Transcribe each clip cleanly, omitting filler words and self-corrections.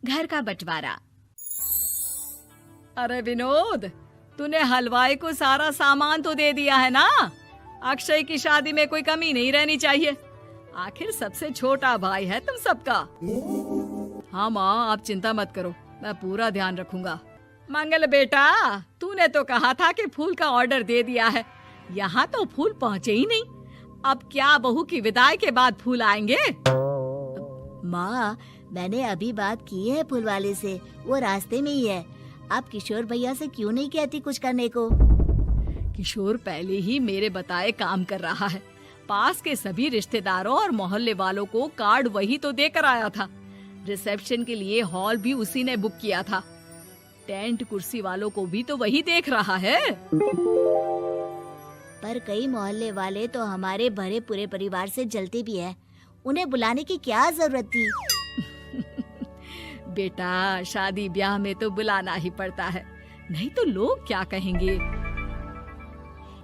घर का बंटवारा। अरे विनोद, तूने हलवाई को सारा सामान तो दे दिया है ना? अक्षय की शादी में कोई कमी नहीं रहनी चाहिए। आखिर सबसे छोटा भाई है तुम सबका। हाँ माँ, आप चिंता मत करो, मैं पूरा ध्यान रखूंगा। मंगल बेटा, तूने तो कहा था कि फूल का ऑर्डर दे दिया है, यहाँ तो फूल पहुँचे ही नहीं। अब क्या बहू की विदाई के बाद फूल आएंगे? माँ, मैंने अभी बात की है फूल वाले से, वो रास्ते में ही है। आप किशोर भैया से क्यों नहीं कहती कुछ करने को? किशोर पहले ही मेरे बताए काम कर रहा है। पास के सभी रिश्तेदारों और मोहल्ले वालों को कार्ड वही तो देकर आया था। रिसेप्शन के लिए हॉल भी उसी ने बुक किया था। टेंट कुर्सी वालों को भी तो वही देख रहा है। पर कई मोहल्ले वाले तो हमारे भरे पूरे परिवार से जलते भी हैं। उन्हें बुलाने की क्या जरूरत थी? बेटा, शादी ब्याह में तो बुलाना ही पड़ता है, नहीं तो लोग क्या कहेंगे।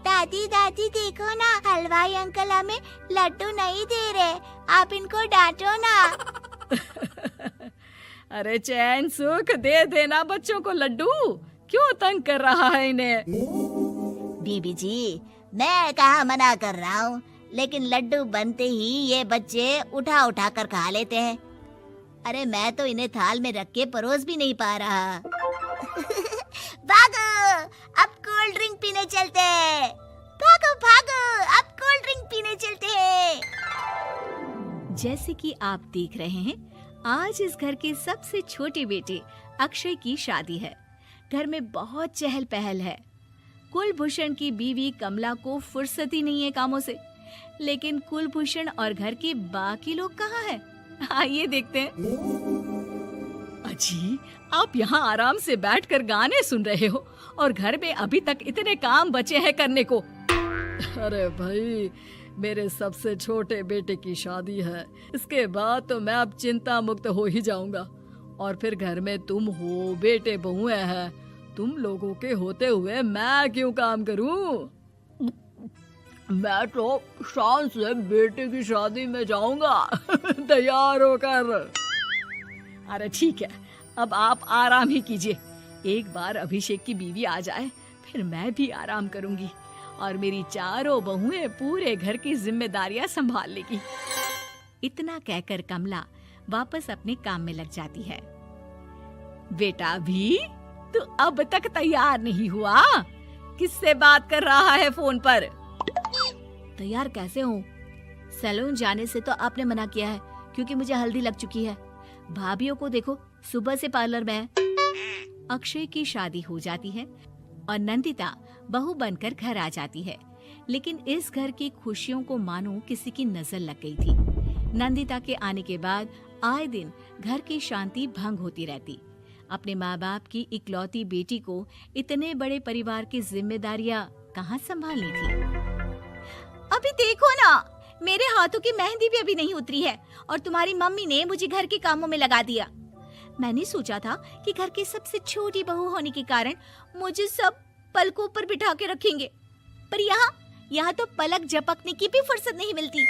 दादी दादी देखो ना, हलवाई अंकल हमें लड्डू नहीं दे रहे, आप इनको डांटो ना। अरे चैन सुख दे देना बच्चों को लड्डू, क्यों तंग कर रहा है इन्हें? बीबी जी, मैं कहाँ मना कर रहा हूँ, लेकिन लड्डू बनते ही ये बच्चे उठा उठा कर खा लेते हैं। अरे मैं तो इन्हें थाल में रख के परोस भी नहीं पा रहा। भागो, अब कोल्ड ड्रिंक पीने चलते हैं। भागो भागो, अब कोल्ड ड्रिंक पीने चलते हैं। जैसे कि आप देख रहे हैं, आज इस घर के सबसे छोटे बेटे अक्षय की शादी है। घर में बहुत चहल पहल है। कुलभूषण की बीवी कमला को फुर्सत ही नहीं है कामों से, लेकिन कुलभूषण और घर के बाकी लोग कहाँ हैं? आइए देखते हैं। अजी, आप यहाँ आराम से बैठकर गाने सुन रहे हो और घर में अभी तक इतने काम बचे हैं करने को। अरे भाई, मेरे सबसे छोटे बेटे की शादी है, इसके बाद तो मैं अब चिंता मुक्त हो ही जाऊंगा। और फिर घर में तुम हो, बेटे बहुएं हैं, तुम लोगों के होते हुए मैं क्यों काम करूं? मैं तो शान से बेटे की शादी में जाऊंगा तैयार होकर। अरे ठीक है, अब आप आराम ही कीजिए। एक बार अभिषेक की बीवी आ जाए, फिर मैं भी आराम करूंगी और मेरी चारों बहुएं पूरे घर की जिम्मेदारियां संभाल लेगी। इतना कहकर कमला वापस अपने काम में लग जाती है। बेटा भी, तू अब तक तैयार नहीं हुआ? किससे बात कर रहा है फोन पर? तैयार कैसे हूँ? सैलून जाने से तो आपने मना किया है, क्योंकि मुझे हल्दी लग चुकी है। भाभीयों को देखो, सुबह से पार्लर में है। अक्षय की शादी हो जाती है और नंदिता बहू बनकर घर आ जाती है, लेकिन इस घर की खुशियों को मानो किसी की नजर लग गई थी। नंदिता के आने के बाद आए दिन घर की शांति भंग होती रहती। अपने माँ बाप की इकलौती बेटी को इतने बड़े परिवार की जिम्मेदारियां कहाँ संभालनी थी। अभी देखो ना, मेरे हाथों की मेहंदी भी अभी नहीं उतरी है और तुम्हारी मम्मी ने मुझे घर के कामों में लगा दिया। मैंने सोचा था कि घर की सबसे छोटी बहू होने के कारण मुझे सब पलकों पर बिठा के रखेंगे, पर यहाँ तो पलक झपकने की भी फुर्सत नहीं मिलती।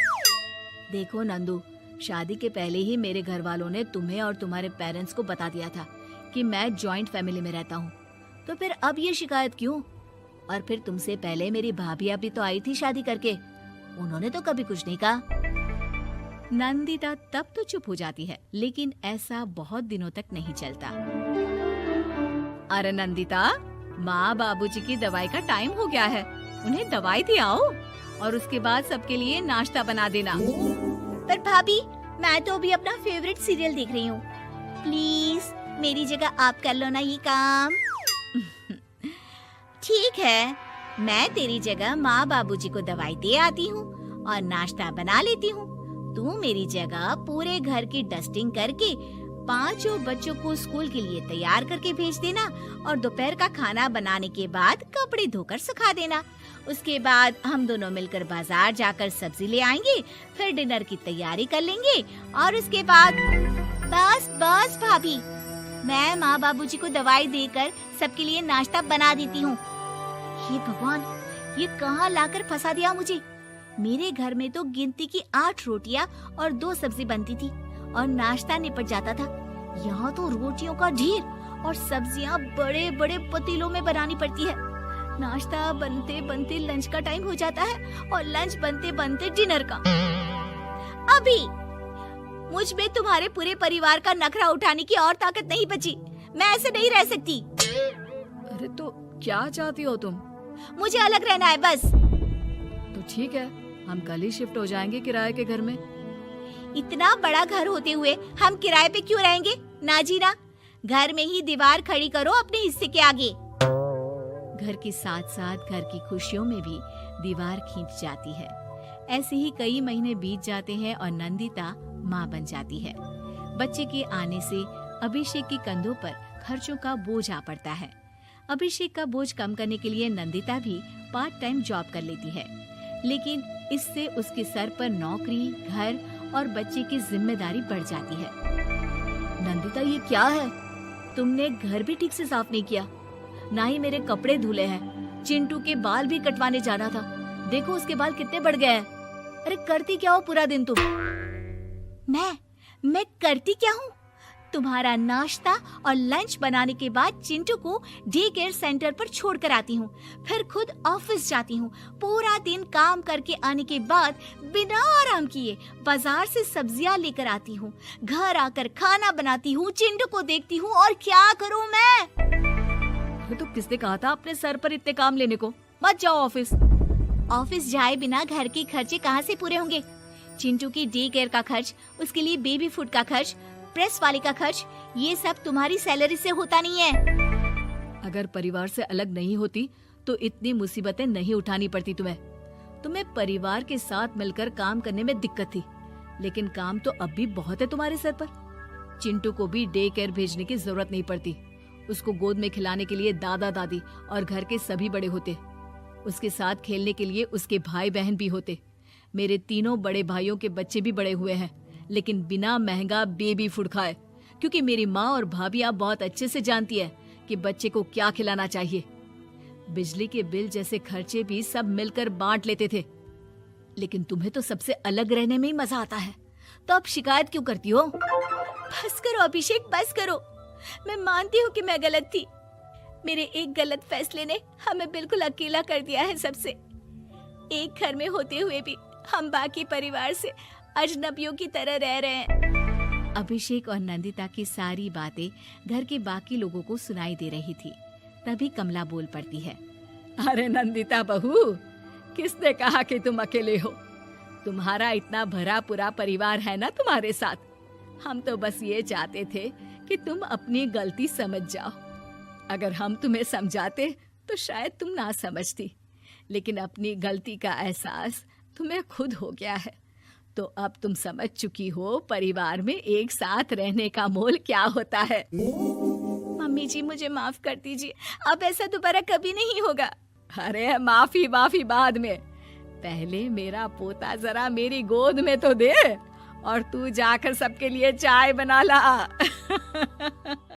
देखो नंदू, शादी के पहले ही मेरे घर वालों ने तुम्हें और तुम्हारे पेरेंट्स को बता दिया था कि मैं जॉइंट फैमिली में रहता हूँ, तो फिर अब ये शिकायत क्यों? और फिर तुमसे पहले मेरी भाभी भी तो आई थी शादी करके, उन्होंने तो कभी कुछ नहीं कहा। नंदिता तब तो चुप हो जाती है, लेकिन ऐसा बहुत दिनों तक नहीं चलता। अरे नंदिता, माँ बाबूजी की दवाई का टाइम हो गया है, उन्हें दवाई दिलाओ और उसके बाद सबके लिए नाश्ता बना देना। पर भाभी, मैं तो अभी अपना फेवरेट सीरियल देख रही हूँ। प्लीज मेरी जगह आप कर लो ना ये काम। ठीक है, मैं तेरी जगह माँ बाबूजी को दवाई दे आती हूँ और नाश्ता बना लेती हूँ। तू मेरी जगह पूरे घर की डस्टिंग करके 5 बच्चों को स्कूल के लिए तैयार करके भेज देना और दोपहर का खाना बनाने के बाद कपड़े धोकर सुखा देना। उसके बाद हम दोनों मिलकर बाजार जाकर सब्जी ले आएंगे, फिर डिनर की तैयारी कर लेंगे और उसके बाद बस भाभी, मैं माँ बाबूजी को दवाई देकर सबके लिए नाश्ता बना देती हूँ। हे भगवान, ये कहाँ लाकर फंसा दिया मुझे। मेरे घर में तो गिनती की 8 रोटियाँ और 2 सब्जी बनती थी और नाश्ता निपट जाता था, यहाँ तो रोटियों का ढेर और सब्जियाँ बड़े बड़े पतीलों में बनानी पड़ती है। नाश्ता बनते बनते लंच का टाइम हो जाता है और लंच बनते बनते डिनर का। अभी मुझ में तुम्हारे पूरे परिवार का नखरा उठाने की और ताकत नहीं बची। मैं ऐसे नहीं रह सकती। अरे तो क्या चाहती हो तुम? मुझे अलग रहना है बस। तो ठीक है, हम कल ही शिफ्ट हो जाएंगे किराए के घर में। इतना बड़ा घर होते हुए हम किराए पे क्यों रहेंगे? ना जी ना, घर में ही दीवार खड़ी करो अपने हिस्से के आगे। घर के साथ साथ घर की खुशियों में भी दीवार खींच जाती है। ऐसे ही कई महीने बीत जाते हैं और नंदिता माँ बन जाती है। बच्चे के आने से अभिषेक के कंधों पर खर्चों का बोझ आ पड़ता है। अभिषेक का बोझ कम करने के लिए नंदिता भी पार्ट टाइम जॉब कर लेती है, लेकिन इससे उसके सर पर नौकरी, घर और बच्चे की जिम्मेदारी बढ़ जाती है। नंदिता, ये क्या है? तुमने घर भी ठीक से साफ नहीं किया, ना ही मेरे कपड़े धुले हैं। चिंटू के बाल भी कटवाने जाना था, देखो उसके बाल कितने बढ़ गए हैं। अरे करती क्या हो पूरा दिन तुम? मैं करती क्या हूँ? तुम्हारा नाश्ता और लंच बनाने के बाद चिंटू को डे केयर सेंटर पर छोड़ कर आती हूँ, फिर खुद ऑफिस जाती हूँ। पूरा दिन काम करके आने के बाद बिना आराम किए बाजार से सब्जियाँ लेकर आती हूँ, घर आकर खाना बनाती हूँ, चिंटू को देखती हूँ और क्या करूँ मैं? तो किसने कहा था अपने सर पर इतने काम लेने को? मत जाओ ऑफिस। ऑफिस जाए बिना घर के खर्चे कहाँ से पूरे होंगे? चिंटू की डे केयर का खर्च, उसके लिए बेबी फूड का खर्च, प्रेस वाले का खर्च, ये सब तुम्हारी सैलरी से होता नहीं है। अगर परिवार से अलग नहीं होती तो इतनी मुसीबतें नहीं उठानी पड़ती तुम्हें परिवार के साथ मिलकर काम करने में दिक्कत थी, लेकिन काम तो अब भी बहुत है तुम्हारे सर पर। चिंटू को भी डे केयर भेजने की जरूरत नहीं पड़ती। उसको गोद में खिलाने के लिए दादा दादी और घर के सभी बड़े होते। उसके साथ खेलने के लिए उसके भाई बहन भी होते। मेरे तीनों बड़े भाइयों के बच्चे भी बड़े हुए हैं, लेकिन बिना महंगा बेबी फूड खाए, क्योंकि मेरी माँ और भाभियाँ बहुत अच्छे से जानती है कि बच्चे को क्या खिलाना चाहिए। बिजली के बिल जैसे खर्चे भी सब मिलकर बांट लेते थे। लेकिन तुम्हें तो सबसे अलग रहने में ही मजा आता है, तो अब शिकायत क्यों करती हो? बस करो अभिषेक, बस करो। मैं मानती हूँ कि मैं गलत थी। मेरे एक गलत फैसले ने हमें बिल्कुल अकेला कर दिया है सबसे। एक घर में होते हुए भी हम बाकी परिवार से अजनबियों की तरह रह रहे हैं। अभिषेक और नंदिता की सारी बातें घर के बाकी लोगों को सुनाई दे रही थी। तभी कमला बोल पड़ती है। अरे नंदिता बहू, किसने कहा कि तुम अकेले हो? तुम्हारा इतना भरा पूरा परिवार है ना तुम्हारे साथ। हम तो बस ये चाहते थे कि तुम अपनी गलती समझ जाओ। अगर हम तुम्हें समझाते तो शायद तुम ना समझती, लेकिन अपनी गलती का एहसास तुम्हें खुद हो गया है, तो अब तुम समझ चुकी हो परिवार में एक साथ रहने का मोल क्या होता है। मम्मी जी, मुझे माफ कर दीजिए, अब ऐसा दोबारा कभी नहीं होगा। अरे माफी बाद में, पहले मेरा पोता जरा मेरी गोद में तो दे, और तू जाकर सबके लिए चाय बना ला।